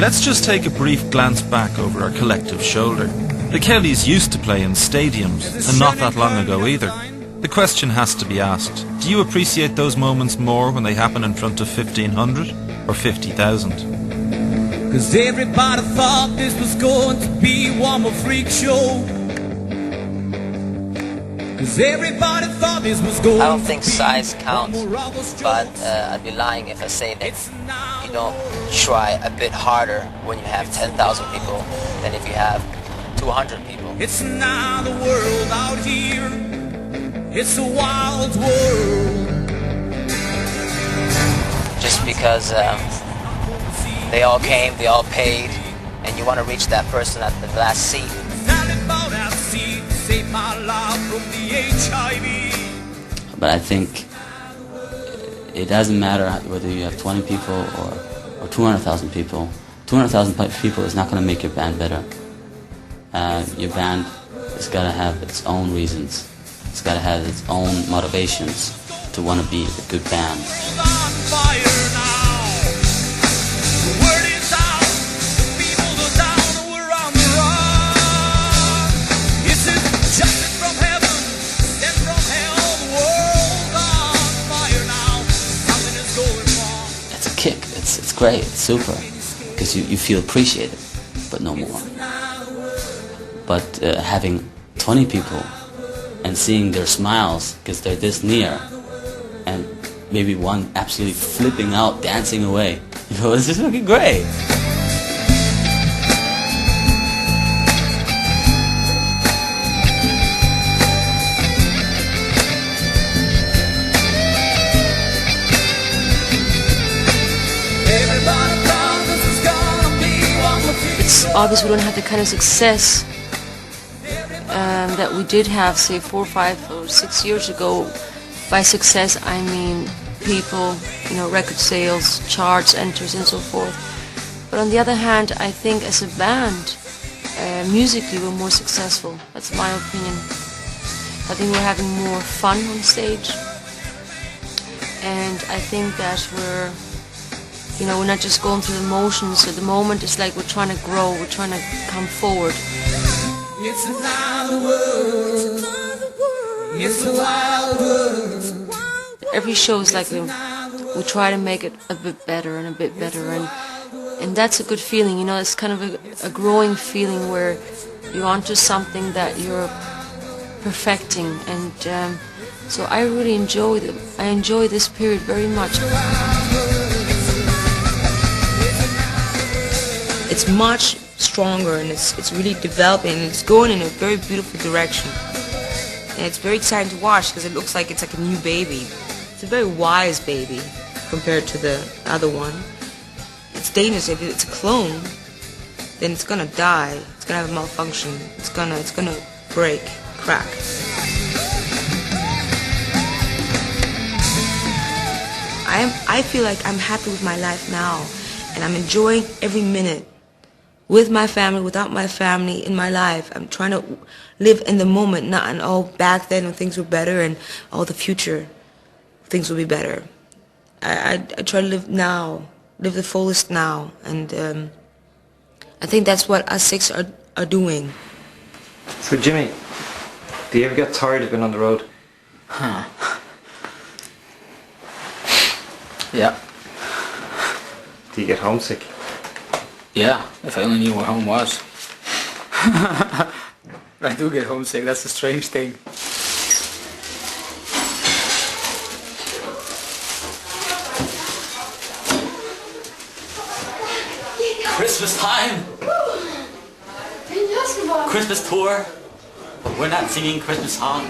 Let's just take a brief glance back over our collective shoulder. The Kellys used to play in stadiums, and not that long ago either. The question has to be asked, do you appreciate those moments more when they happen in front of 1,500 or 50,000? Cause everybody thought this was going to be one more freak show. Cause everybody thought this was going I don't think size counts, but I'd be lying if I say that you don't try a bit harder when you have 10,000 people than if you have 200 people. It's another world out here. It's a wild world. Just because they all came, they all paid, and you want to reach that person at the last seat. But I think it doesn't matter whether you have 20 people or 200,000 people. 200,000 people is not going to make your band better. Your band has got to have its own reasons. It's got to have its own motivations to want to be a good band. It's a kick. It's great. It's super. Because you feel appreciated, but no more. But having 20 people and seeing their smiles because they're this near, and maybe one absolutely flipping out, dancing away, you go, this is fucking great. It's obvious we don't have the kind of success that we did have, say, 4, 5, or 6 years ago. By success, I mean people, record sales, charts, enters, and so forth. But on the other hand, I think as a band, musically we're more successful. That's my opinion. I think we're having more fun on stage, and I think that we're not just going through the motions. At the moment, it's like we're trying to grow, we're trying to come forward. It's another world. It's a wild world. Every show is like we try to make it a bit better and a bit better, and that's a good feeling. It's kind of a growing feeling where you're onto something that you're perfecting, and so I really enjoy this period very much. It's much stronger, and it's really developing, and it's going in a very beautiful direction. And it's very exciting to watch because it looks like it's like a new baby. It's a very wise baby compared to the other one. It's dangerous. If it's a clone, then it's gonna die. It's gonna have a malfunction. It's gonna break, crack. I feel like I'm happy with my life now, and I'm enjoying every minute. With my family, without my family, in my life. I'm trying to live in the moment, not in, back then when things were better, and the future things will be better. I try to live now, live the fullest now, and I think that's what us six are doing. So Jimmy, do you ever get tired of being on the road? Huh. Yeah. Do you get homesick? Yeah, if I only knew where home was. I do get homesick, that's a strange thing. Christmas time! Christmas tour! But we're not singing Christmas songs.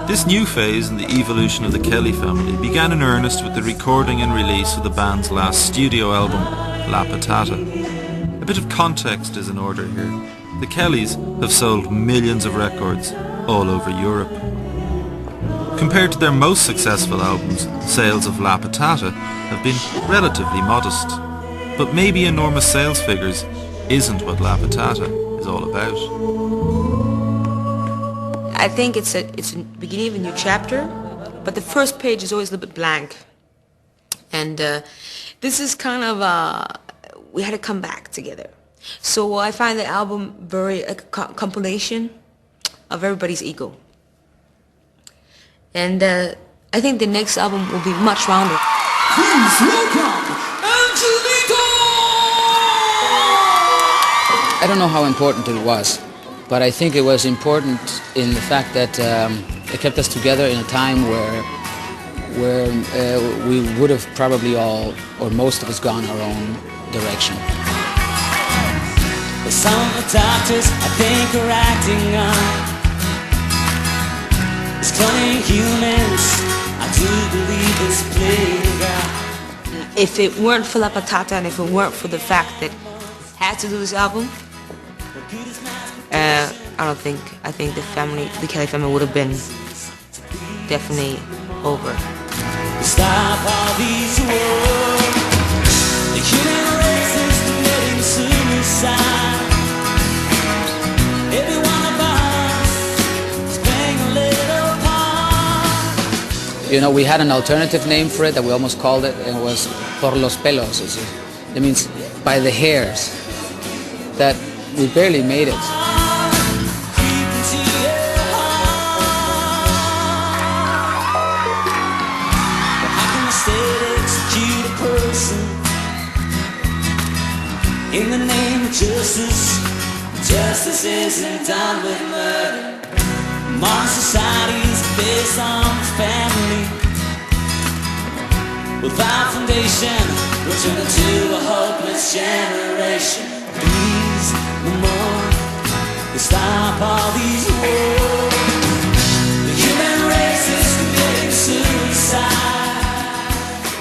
This new phase in the evolution of the Kelly family began in earnest with the recording and release of the band's last studio album, La Patata. A bit of context is in order here. The Kellys have sold millions of records all over Europe. Compared to their most successful albums, sales of La Patata have been relatively modest. But maybe enormous sales figures isn't what La Patata is all about. I think it's a beginning of a new chapter, but the first page is always a little bit blank. And this is kind of, we had to come back together. So I find the album very a compilation of everybody's ego. And I think the next album will be much rounder. Please welcome Angelito! I don't know how important it was, but I think it was important in the fact that it kept us together in a time where we would have probably all, or most of us, gone our own direction. Some of the doctors, I think, are acting up. It's cloning humans, I do believe it's playground. If it weren't for La Patata and if it weren't for the fact that I had to do this album, I think the Kelly family would have been definitely over. Stop all these wars. The human race is committing suicide. Every one of us is playing a little part. You know, we had an alternative name for it that we almost called it, and it was Por los pelos. It means by the hairs. That we barely made it. Creep into your heart. How can the state execute a person in the name of justice? Justice isn't done with murder. Modern society's based on family. Without foundation, we'll turn into a hopeless generation. Please, no more. Stop all these wars. The human race is committing suicide.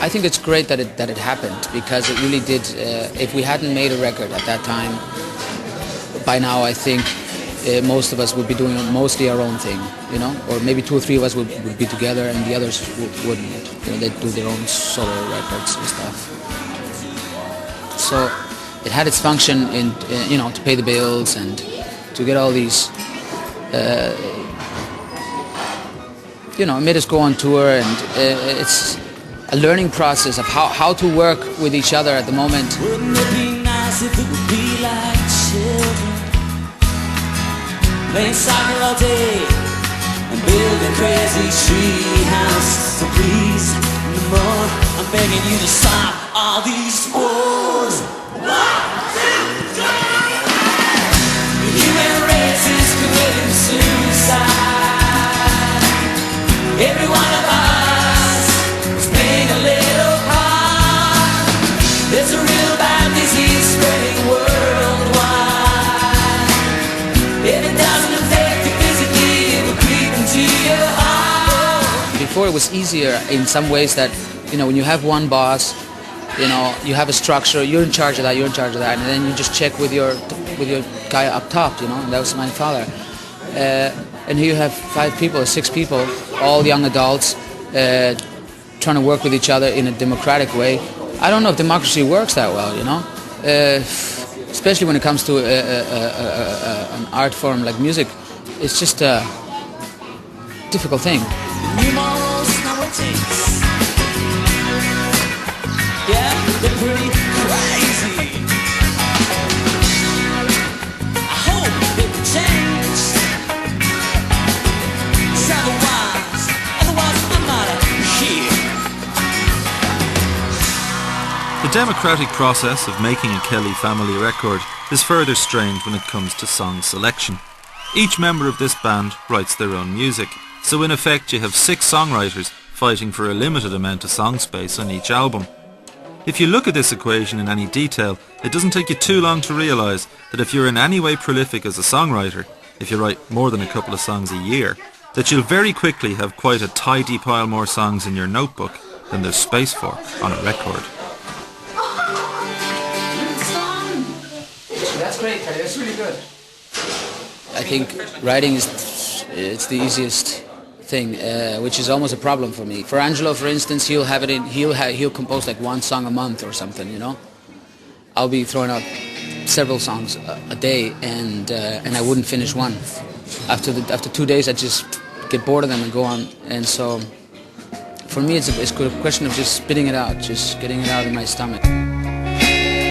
I think it's great that it happened, because it really did. If we hadn't made a record at that time, by now I think most of us would be doing mostly our own thing, you know, or maybe 2 or 3 of us would be together and the others wouldn't. You know, they'd do their own solo records and stuff. So it had its function in, you know, to pay the bills and to get all these, you know, it made us go on tour, and it's a learning process of how to work with each other at the moment. Wouldn't it be nice if it would be like children, playing soccer all day and building crazy tree house? So please, no more, I'm begging you to stop all these wars. 1, 2, 3. The human race is committing suicide. Every one of us is playing a little part. There's a real bad disease spreading worldwide. If it doesn't affect you physically, it will creep into your heart. Before it was easier in some ways that, you know, when you have one boss, you know, you have a structure, you're in charge of that, you're in charge of that, and then you just check with your guy up top, you know, and that was my father. And here you have 5 people or 6 people, all young adults, trying to work with each other in a democratic way. I don't know if democracy works that well, you know, especially when it comes to an art form like music. It's just a difficult thing. New morals nowadays. Yeah, they're pretty crazy. I hope they will change. 'Cause otherwise I'm not here. The democratic process of making a Kelly family record is further strange when it comes to song selection. Each member of this band writes their own music, so in effect you have 6 songwriters fighting for a limited amount of song space on each album. If you look at this equation in any detail, it doesn't take you too long to realise that if you're in any way prolific as a songwriter, if you write more than a couple of songs a year, that you'll very quickly have quite a tidy pile more songs in your notebook than there's space for on a record. That's great, Kelly. That's really good. I think writing it's the easiest thing, which is almost a problem for me. For Angelo, for instance, he'll compose like one song a month or something, you know. I'll be throwing out several songs a day, and I wouldn't finish one. After 2 days, I just get bored of them and go on. And so, for me, it's a question of just spitting it out, just getting it out of my stomach.